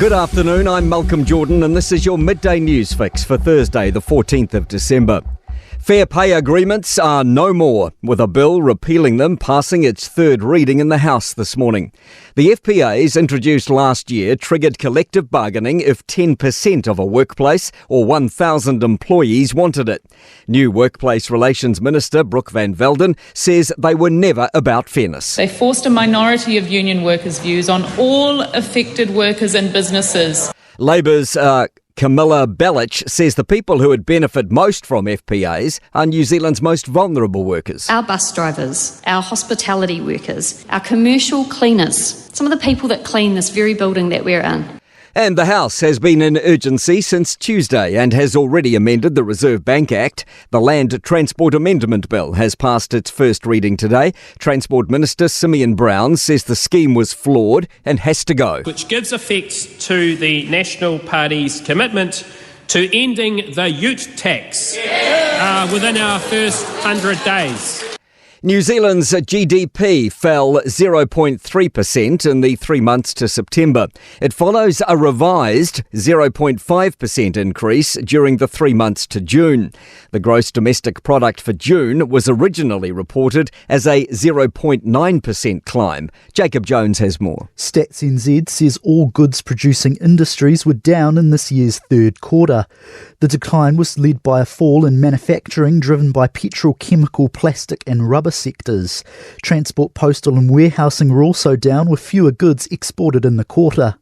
Good afternoon, I'm Malcolm Jordan and this is your midday news fix for Thursday the 14th of December. Fair pay agreements are no more, with a bill repealing them passing its third reading in the House this morning. The FPAs introduced last year triggered collective bargaining if 10% of a workplace or 1,000 employees wanted it. New Workplace Relations Minister Brooke Van Velden says they were never about fairness. They forced a minority of union workers' views on all affected workers and businesses. Labour's Camilla Bellich says the people who would benefit most from FPAs are New Zealand's most vulnerable workers. Our bus drivers, our hospitality workers, our commercial cleaners, some of the people that clean this very building that we're in. And the House has been in urgency since Tuesday and has already amended the Reserve Bank Act. The Land Transport Amendment Bill has passed its first reading today. Transport Minister Simeon Brown says the scheme was flawed and has to go. Which gives effect to the National Party's commitment to ending the ute tax within our first 100 days. New Zealand's GDP fell 0.3% in the 3 months to September. It follows a revised 0.5% increase during the 3 months to June. The gross domestic product for June was originally reported as a 0.9% climb. Jacob Jones has more. Stats NZ says all goods-producing industries were down in this year's third quarter. The decline was led by a fall in manufacturing driven by petrochemical, plastic and rubber sectors. Transport, postal and warehousing were also down, with fewer goods exported in the quarter.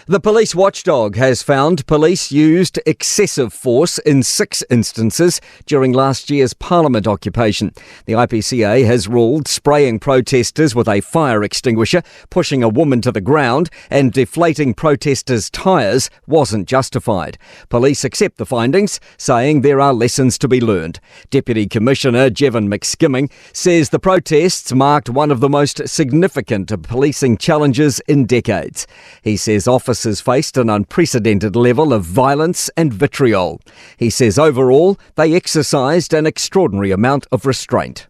The police watchdog has found police used excessive force in 6 instances during last year's Parliament occupation. The IPCA has ruled spraying protesters with a fire extinguisher, pushing a woman to the ground and deflating protesters' tyres wasn't justified. Police accept the findings, saying there are lessons to be learned. Deputy Commissioner Jevon McSkimming says the protests marked one of the most significant policing challenges in decades. He says officers faced an unprecedented level of violence and vitriol. He says overall, they exercised an extraordinary amount of restraint.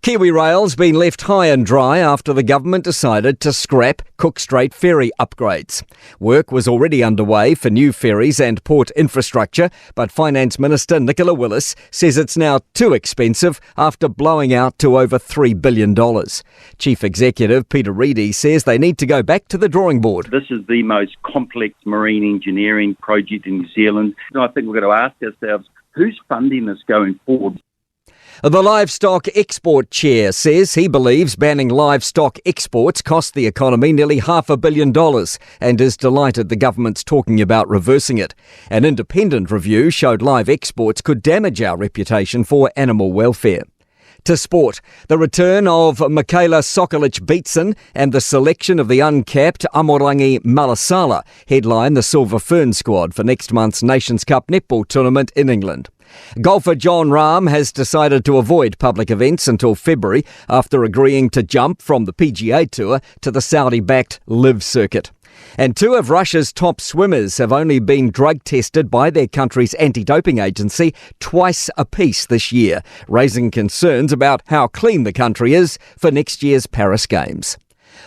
Kiwi Rail's been left high and dry after the government decided to scrap Cook Strait ferry upgrades. Work was already underway for new ferries and port infrastructure, but Finance Minister Nicola Willis says it's now too expensive after blowing out to over $3 billion. Chief Executive Peter Reedy says they need to go back to the drawing board. This is the most complex marine engineering project in New Zealand. And I think we've got to ask ourselves, who's funding this going forward? The livestock export chair says he believes banning livestock exports cost the economy nearly $500 million and is delighted the government's talking about reversing it. An independent review showed live exports could damage our reputation for animal welfare. To sport, the return of Michaela Sokolic-Beatson and the selection of the uncapped Amorangi Malasala headline the Silver Fern squad for next month's Nations Cup netball tournament in England. Golfer John Rahm has decided to avoid public events until February after agreeing to jump from the PGA Tour to the Saudi-backed LIV circuit. And 2 of Russia's top swimmers have only been drug tested by their country's anti-doping agency twice apiece this year, raising concerns about how clean the country is for next year's Paris Games.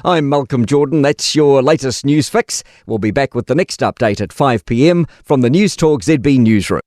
I'm Malcolm Jordan. That's your latest news fix. We'll be back with the next update at 5 p.m. from the Newstalk ZB newsroom.